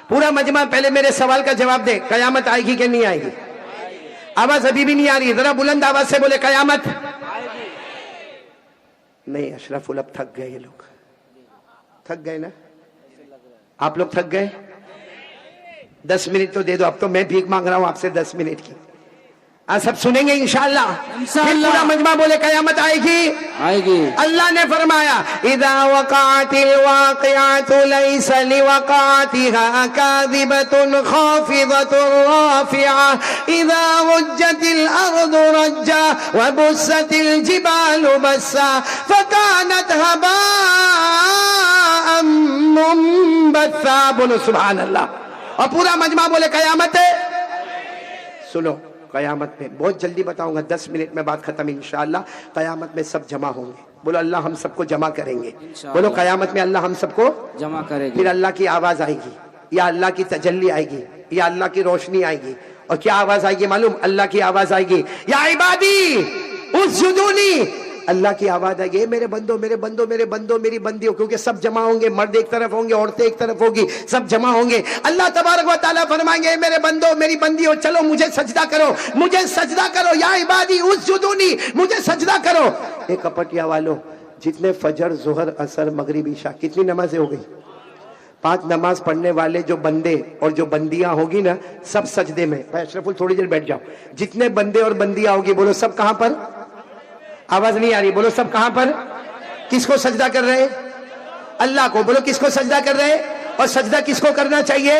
پورا مجمع پہلے میرے سوال کا جواب دے, قیامت آئے گی کہ نہیں آئے گی؟ آواز ابھی بھی نہیں آ رہی, ذرا بلند آواز سے بولے قیامت نہیں. اشرف اب تھک گئے, یہ لوگ تھک گئے نا, آپ لوگ تھک گئے؟ 10 منٹ تو دے دو, اب تو میں بھیک مانگ رہا ہوں آپ سے 10 منٹ کی. آپ سب سنیں گے انشاءاللہ. پورا مجمع بولے قیامت آئے گی, آئے گی. اللہ نے فرمایا اذا وقعت الواقعات ليس لوقعتها كاذبة خافضة رافعة اذا رجت الارض رجا وبست الجبال بسا فكانت هباء منبثا. بولو سبحان اللہ. اور پورا مجمع بولے قیامت ہے. سنو, قیامت میں بہت جلدی بتاؤں گا, 10 منٹ میں بات ختم انشاءاللہ. قیامت میں سب جمع ہوں گے. بولو اللہ ہم سب کو جمع کریں گے. بولو قیامت میں اللہ ہم سب کو جمع کرے گی. پھر اللہ کی آواز آئے گی, یا اللہ کی تجلی آئے گی, یا اللہ کی روشنی آئے گی. اور کیا آواز آئے گی معلوم؟ اللہ کی آواز آئے گی, یا عبادی اسجدونی. اللہ کی آواز آئے گی, میرے بندو میرے بندو میرے بندو میری بندیوں, کیونکہ سب جمع ہوں گے. مرد ایک طرف ہوں گے, عورتیں ایک طرف ہوگی, سب جمع ہوں گے. اللہ تبارک و تعالیٰ فرمائیں گے میرے بندو میری بندیوں چلو مجھے سجدہ کرو, مجھے سجدہ کرو. یا عبادی اسجدونی, مجھے سجدہ کرو. ایک کپٹیا والوں, جتنے فجر ظہر عصر مغرب عشاء کتنی نمازیں ہو گئی؟ 5 نماز پڑھنے والے جو بندے اور جو بندیاں ہوگی نا, سب سجدے میں. بھائی اشرف تھوڑی دیر بیٹھ جاؤ. جتنے بندے اور بندیاں ہوگی بولو سب کہاں پر؟ آواز نہیں آ رہی, بولو سب کہاں پر؟ کس کو سجدہ کر رہے؟ اللہ کو. بولو کس کو سجدہ کر رہے؟ اور سجدہ کس کو کرنا چاہیے؟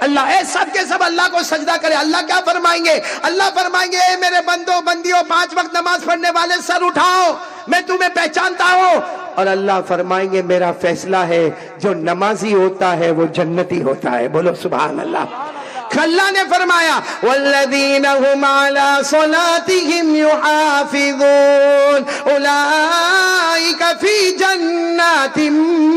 اللہ. اے سب کے سب اللہ کو سجدہ کرے. اللہ کیا فرمائیں گے؟ اللہ فرمائیں گے اے میرے بندوں بندیوں 5 وقت نماز پڑھنے والے سر اٹھاؤ, میں تمہیں پہچانتا ہوں. اور اللہ فرمائیں گے میرا فیصلہ ہے, جو نمازی ہوتا ہے وہ جنتی ہوتا ہے. بولو سبحان اللہ. اللہ نے فرمایا والذین هم علی صلاتهم یحافظون اولئک فی جنات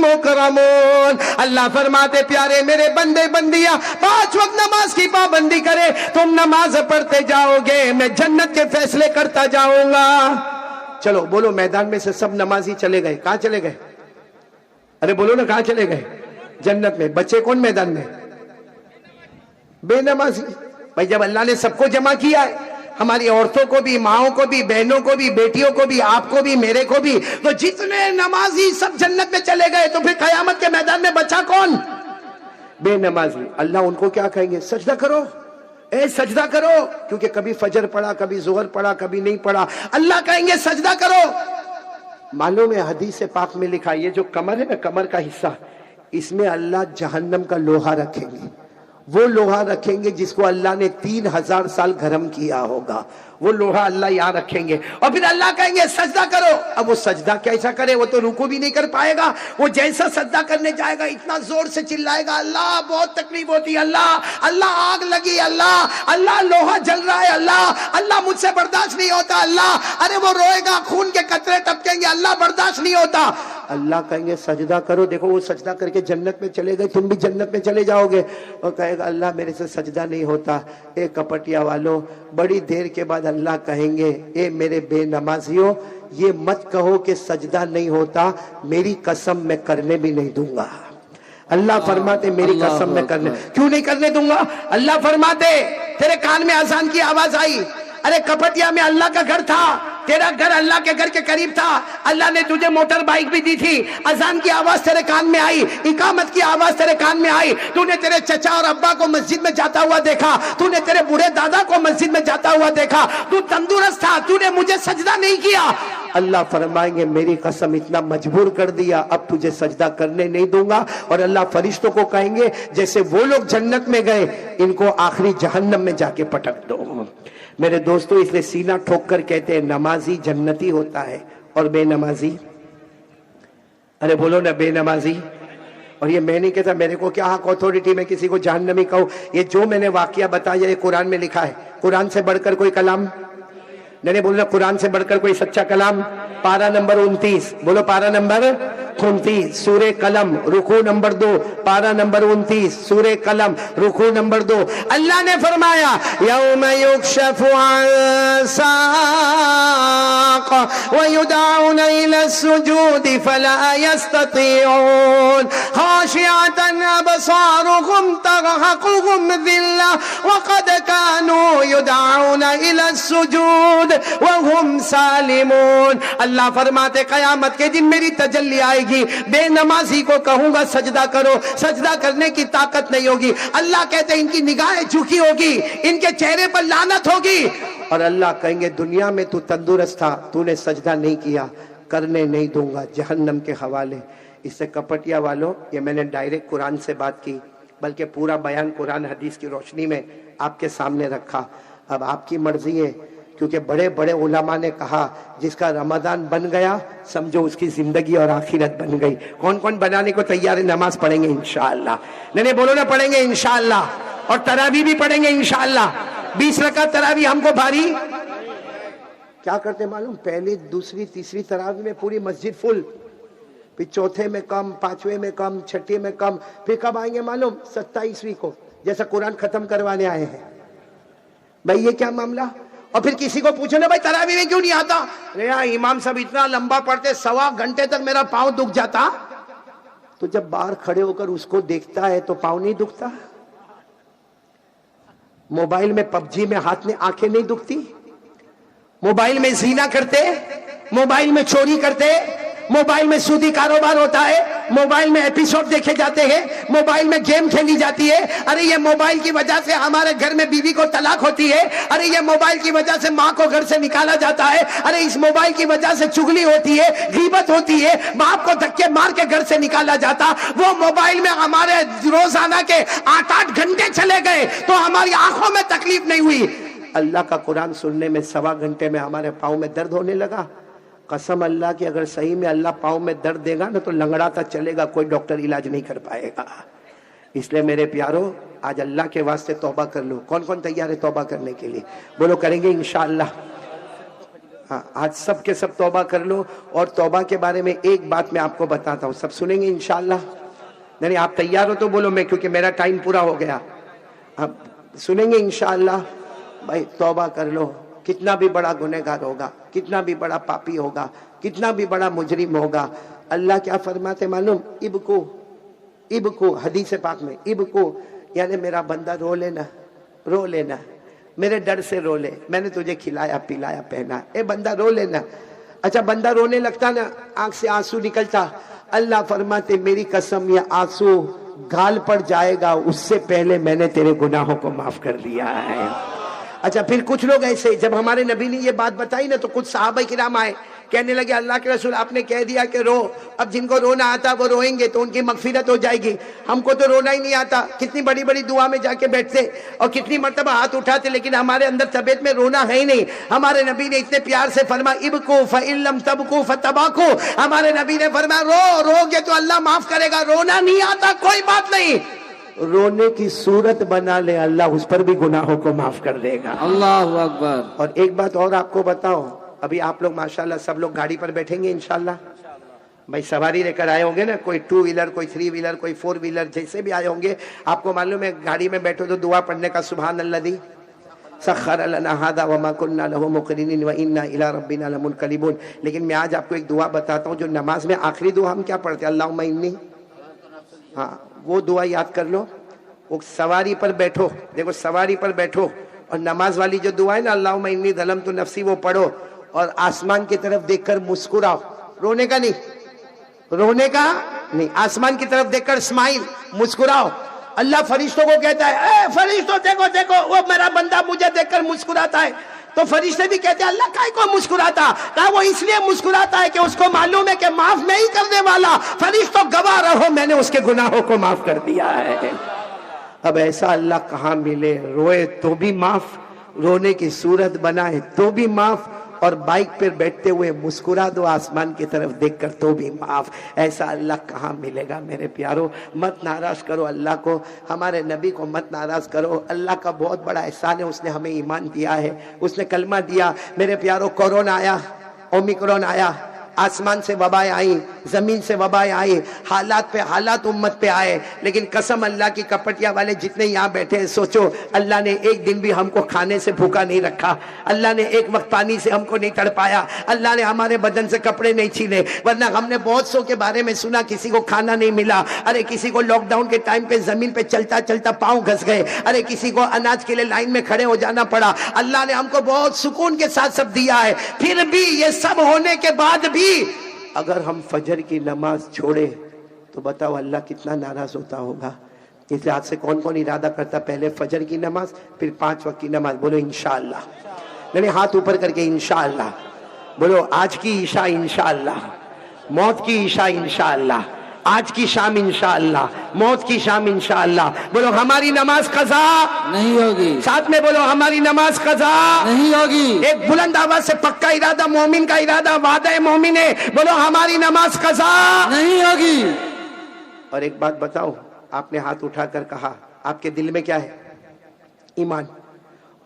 مکرمون. اللہ فرماتے پیارے میرے بندے بندیاں 5 وقت نماز کی پابندی کرے, تم نماز پڑھتے جاؤ گے, میں جنت کے فیصلے کرتا جاؤں گا. چلو بولو, میدان میں سے سب نمازی چلے گئے, کہاں چلے گئے؟ ارے بولو نا, کہاں چلے گئے؟ جنت میں. بچے کون میدان میں؟ بے نمازی. بھائی جب اللہ نے سب کو جمع کیا ہے, ہماری عورتوں کو بھی, ماؤں کو بھی, بہنوں کو بھی, بیٹیوں کو بھی, آپ کو بھی, میرے کو بھی, تو جتنے نمازی سب جنت میں چلے گئے, تو پھر قیامت کے میدان میں بچا کون؟ بے نمازی. اللہ ان کو کیا کہیں گے؟ سجدہ کرو, اے سجدہ کرو, کیونکہ کبھی فجر پڑھا, کبھی ظہر پڑھا, کبھی نہیں پڑھا. اللہ کہیں گے سجدہ کرو. معلوم ہے حدیث پاک میں لکھا, یہ جو کمر ہے نا, کمر کا حصہ, اس میں اللہ جہنم کا لوہا رکھیں گے. وہ لوہا رکھیں گے جس کو اللہ نے 3000 سال گرم کیا ہوگا, وہ لوہا اللہ یہاں رکھیں گے. اور پھر اللہ کہیں گے سجدہ کرو. اب وہ سجدہ کیسا کرے؟ وہ تو رکوع بھی نہیں کر پائے گا. وہ جیسا سجدہ کرنے جائے گا اتنا زور سے چلائے گا, اللہ بہت تکلیف ہوتی ہے, اللہ اللہ آگ لگی, اللہ اللہ لوہا جل رہا ہے, اللہ اللہ مجھ سے برداشت نہیں ہوتا, اللہ ارے وہ روئے گا, خون کے قطرے ٹپکیں گے, اللہ برداشت نہیں ہوتا. اللہ کہیں گے سجدہ کرو. دیکھو وہ سجدہ کر کے جنت میں چلے گئے, تم بھی جنت میں چلے جاؤ گے. اور کہے گا اللہ میرے سے سجدہ نہیں ہوتا. اے کپٹیا والوں, بڑی دیر کے بعد اللہ کہیں گے اے میرے بے نمازیوں, یہ مت کہو کہ سجدہ نہیں ہوتا, میری قسم میں کرنے بھی نہیں دوں گا. اللہ فرماتے میری قسم میں کرنے, کیوں نہیں کرنے دوں گا؟ اللہ فرماتے تیرے کان میں اذان کی آواز آئی, ارے کپٹیا میں اللہ کا گھر تھا, تیرا گھر اللہ کے گھر کے قریب تھا, اللہ نے تجھے موٹر بائک بھی دی تھی, اذان کی آواز تیرے کان میں آئی, اقامت کی آواز تیرے کان میں آئی, تو نے تیرے چچا اور ابا کو مسجد میں جاتا ہوا دیکھا, تو نے تیرے بوڑھے دادا کو مسجد میں جاتا ہوا دیکھا, تو تندرست تھا, تو نے مجھے سجدہ نہیں کیا. اللہ فرمائیں گے میری قسم اتنا مجبور کر دیا, اب تجھے سجدہ کرنے نہیں دوں گا. اور اللہ فرشتوں کو کہیں گے جیسے وہ لوگ جنت میں گئے, ان کو آخری جہنم میں جا کے پٹک دو. میرے دوستو, اس لیے سینہ ٹھوک کر کہتے ہیں نمازی جنتی ہوتا ہے, اور بے نمازی, ارے بولو نا, بے نمازی. اور یہ میں نہیں کہتا, میرے کو کیا حق اتھارٹی میں کسی کو جہنمی کہوں. یہ جو میں نے واقعہ بتایا یہ قرآن میں لکھا ہے. قرآن سے بڑھ کر کوئی کلام نہیں بولنا, قرآن سے بڑھ کر کوئی سچا کلام. پارہ نمبر 29, بولو پارہ نمبر 29, سورہ قلم, رکوع نمبر 2, پارہ نمبر 29, سورہ قلم, رکوع نمبر 2. اللہ نے فرمایا یوم یکشف عن ساق ویدعون الی السجود فلا یستطیعون خاشعة ابصارهم ترهقهم ذلة وقد كانوا يدعون إلى السجود وهم سالمون. اللہ فرماتے قیامت کے دن میری تجلی آئے گی, بے نمازی کو کہوں گا سجدہ کرو, سجدہ کرنے کی طاقت نہیں ہوگی. اللہ کہتے ہیں ان کی نگاہیں جھکی ہوگی, ان کے چہرے پر لعنت ہوگی, اور اللہ کہیں گے دنیا میں تو تندرست تھا, تو نے سجدہ نہیں کیا, کرنے نہیں دوں گا, جہنم کے حوالے. اس سے کپٹیا والوں, یہ میں نے ڈائریکٹ قرآن سے بات کی, بلکہ پورا بیان قرآن حدیث کی روشنی میں آپ کے سامنے رکھا. اب آپ کی مرضی ہے, کیونکہ بڑے بڑے علماء نے کہا جس کا رمضان بن گیا سمجھو اس کی زندگی اور آخرت بن گئی. کون کون بنانے کو تیار ہے؟ نماز پڑھیں گے انشاءاللہ. نہیں بولو نا, پڑھیں گے انشاءاللہ, اور تراویح بھی پڑھیں گے انشاءاللہ. 20 رکعت تراویح ہم کو بھاری. کیا کرتے معلوم, پہلی دوسری تیسری تراویح میں پوری مسجد فل, پھر چوتھے میں کم, پانچویں میں کم, چھٹے میں کم, پھر کب آئیں گے معلوم 27ویں کو, جیسا قرآن ختم کروانے آئے ہیں. بھائی یہ کیا معاملہ؟ اور پھر کسی کو پوچھو نا بھائی تراویح میں کیوں نہیں آتا؟ امام صاحب اتنا لمبا پڑھتے, 1.25 گھنٹے تک میرا پاؤں دکھ جاتا. تو جب باہر کھڑے ہو کر اس کو دیکھتا ہے تو پاؤں نہیں دکھتا؟ موبائل میں PUBG میں ہاتھ میں آنکھیں نہیں دکھتی؟ موبائل میں زنا کرتے, موبائل میں چوری کرتے, موبائل میں سودی کاروبار ہوتا ہے, موبائل میں ایپیسوڈ دیکھے جاتے ہیں, موبائل میں گیم کھیلی جاتی ہے. ارے یہ موبائل کی وجہ سے ہمارے گھر میں بیوی کو طلاق ہوتی ہے. ارے یہ موبائل کی وجہ سے ماں کو گھر سے نکالا جاتا ہے. ارے اس موبائل کی وجہ سے چغلی ہوتی ہے, غیبت ہوتی ہے, باپ کو دھکے مار کے گھر سے نکالا جاتا. وہ موبائل میں ہمارے روزانہ کے 8 گھنٹے چلے گئے تو ہماری آنکھوں میں تکلیف نہیں ہوئی. اللہ کا قرآن سننے میں 1.25 گھنٹے میں ہمارے پاؤں میں درد ہونے لگا. قسم اللہ کی اگر صحیح میں اللہ پاؤں میں درد دے گا نا تو لنگڑاتا چلے گا, کوئی ڈاکٹر علاج نہیں کر پائے گا. اس لیے میرے پیارو آج اللہ کے واسطے توبہ کر لو. کون کون تیار ہے توبہ کرنے کے لیے؟ بولو کریں گے انشاءاللہ. ہاں آج سب کے سب توبہ کر لو. اور توبہ کے بارے میں ایک بات میں آپ کو بتاتا ہوں, سب سنیں گے انشاءاللہ. نہیں آپ تیار ہو تو بولو, میں کیونکہ میرا ٹائم پورا ہو گیا. اب سنیں گے انشاءاللہ. بھائی توبہ کر لو. کتنا بھی بڑا گنہگار ہوگا, کتنا بھی بڑا پاپی ہوگا, کتنا بھی بڑا مجرم ہوگا, اللہ کیا فرماتے معلوم؟ ابکو حدیث پاک میں, ابکو یعنی میرا بندہ رو لینا, رو لینا, میرے ڈر سے رو لے, میں نے تجھے کھلایا پلایا پہنا, اے بندہ رو لینا. اچھا بندہ رونے لگتا نا, آنکھ سے آنسو نکلتا, اللہ فرماتے میری قسم یہ آنسو گال پر جائے گا اس سے پہلے میں نے تیرے گناہوں کو معاف کر دیا ہے. اچھا پھر کچھ لوگ ایسے, جب ہمارے نبی نے یہ بات بتائی نا تو کچھ صحابہ کرام آئے, کہنے لگے اللہ کے رسول آپ نے کہہ دیا کہ رو, اب جن کو رونا آتا وہ روئیں گے تو ان کی مغفرت ہو جائے گی, ہم کو تو رونا ہی نہیں آتا. کتنی بڑی بڑی دعا میں جا کے بیٹھتے اور کتنی مرتبہ ہاتھ اٹھاتے, لیکن ہمارے اندر طبیعت میں رونا ہے ہی نہیں. ہمارے نبی نے اتنے پیار سے فرمایا ابکو فإن لم تبکو فتباکو. ہمارے نبی نے فرمایا رو گے تو اللہ معاف کرے گا, رونا نہیں آتا کوئی بات نہیں, رونے کی صورت بنا لے, اللہ اس پر بھی گناہوں کو معاف کر دے گا. اللہ اکبر. اور ایک بات اور آپ کو بتاؤ, ابھی آپ لوگ ماشاءاللہ سب لوگ گاڑی پر بیٹھیں گے انشاءاللہ. بھائی سواری لے کر آئے ہوں گے نا, کوئی 2 ویلر, کوئی 3 ویلر, کوئی 4 ویلر, جیسے بھی آئے ہوں گے. آپ کو معلوم ہے گاڑی میں بیٹھو تو دعا پڑھنے کا سبحان الذی سخر لنا ھذا وما كنا له مقرنین وانا الى ربنا لمنقلبون. لیکن میں آج آپ کو ایک دعا بتاتا ہوں جو نماز میں آخری دعا ہم کیا پڑھتے ہیں, اللہم انی, ہاں وہ دعا یاد کر لو. وہ سواری پر بیٹھو, دیکھو سواری پر بیٹھو اور نماز والی جو دعا ہے نا اللہم انی ظلمت نفسی, وہ پڑھو اور آسمان کی طرف دیکھ کر مسکراؤ. رونے کا نہیں, رونے کا نہیں, آسمان کی طرف دیکھ کر اسمائل, مسکراؤ. اللہ فرشتوں کو کہتا ہے اے فرشتوں دیکھو دیکھو وہ میرا بندہ مجھے دیکھ کر مسکراتا ہے. تو فرشتے بھی کہتے ہیں اللہ کائے کو مسکراتا, کہا وہ اس لیے مسکراتا ہے کہ اس کو معلوم ہے کہ معاف نہیں کرنے والا. فرشتوں گواہ رہو میں نے اس کے گناہوں کو معاف کر دیا ہے. اب ایسا اللہ کہاں ملے, روئے تو بھی معاف, رونے کی صورت بنائے تو بھی معاف, اور بائک پر بیٹھتے ہوئے مسکرا دو آسمان کی طرف دیکھ کر تو بھی معاف. ایسا اللہ کہاں ملے گا میرے پیارو. مت ناراض کرو اللہ کو, ہمارے نبی کو مت ناراض کرو. اللہ کا بہت بڑا احسان ہے, اس نے ہمیں ایمان دیا ہے, اس نے کلمہ دیا. میرے پیارو کورونا آیا, اومیکرون آیا, آسمان سے وبائیں آئیں، زمین سے وبائیں آئی، حالات پہ حالات امت پہ آئے، لیکن قسم اللہ کی کپٹیا والے جتنے یہاں بیٹھے ہیں، سوچو اللہ نے ایک دن بھی ہم کو کھانے سے بھوکا نہیں رکھا، اللہ نے ایک وقت پانی سے ہم کو نہیں تڑپایا، اللہ نے ہمارے بدن سے کپڑے نہیں چھینے، ورنہ ہم نے بہت سو کے بارے میں سنا کسی کو کھانا نہیں ملا، ارے کسی کو لاک ڈاؤن کے ٹائم پہ زمین پہ چلتا چلتا پاؤں گھس گئے، ارے کسی کو اناج کے لیے لائن میں کھڑے ہو جانا پڑا۔ اللہ نے ہم کو بہت سکون کے ساتھ سب دیا ہے، پھر بھی یہ سب ہونے کے بعد بھی اگر ہم فجر کی نماز چھوڑے تو بتاؤ اللہ کتنا ناراض ہوتا ہوگا۔ اس لحاظ سے کون کون ارادہ کرتا پہلے فجر کی نماز پھر 5 وقت کی نماز؟ بولو انشاءاللہ، نہیں ہاتھ اوپر کر کے انشاءاللہ بولو، آج کی عشاء انشاءاللہ، موت کی عشاء انشاءاللہ، آج کی شام انشاءاللہ، موت کی شام انشاءاللہ۔ بولو ہماری نماز قضا نہیں ہوگی، ساتھ میں بولو ہماری نماز قضا نہیں ہوگی، ایک بلند آواز سے پکا ارادہ، مومن کا ارادہ، وعدہ مومن ہے، بولو ہماری نماز قضا نہیں ہوگی۔ اور ایک بات بتاؤ، آپ نے ہاتھ اٹھا کر کہا، آپ کے دل میں کیا ہے؟ ایمان۔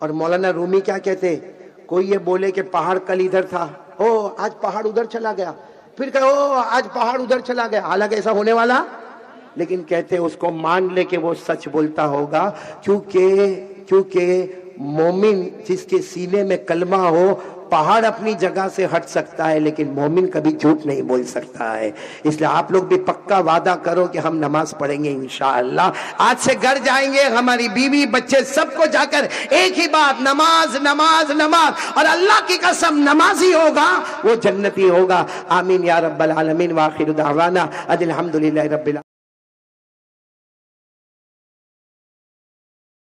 اور مولانا رومی کیا کہتے؟ کوئی یہ بولے کہ پہاڑ کل ادھر تھا، او آج پہاڑ ادھر چلا گیا، پھر کہ او آج پہاڑ ادھر چلا گیا، حالانکہ ایسا ہونے والا، لیکن کہتے اس کو مان لے کہ وہ سچ بولتا ہوگا، کیونکہ مومن جس کے سینے میں کلمہ ہو، پہاڑ اپنی جگہ سے ہٹ سکتا ہے لیکن مومن کبھی جھوٹ نہیں بول سکتا ہے۔ اس لئے آپ لوگ بھی پکا وعدہ کرو کہ ہم نماز پڑھیں گے انشاءاللہ، آج سے گھر جائیں گے، ہماری بیوی بچے سب کو جا کر ایک ہی بات، نماز نماز نماز، اور اللہ کی قسم نمازی ہوگا وہ جنتی ہوگا۔ آمین یا رب العالمین، وآخر دعوانا الحمدللہ رب العالمین۔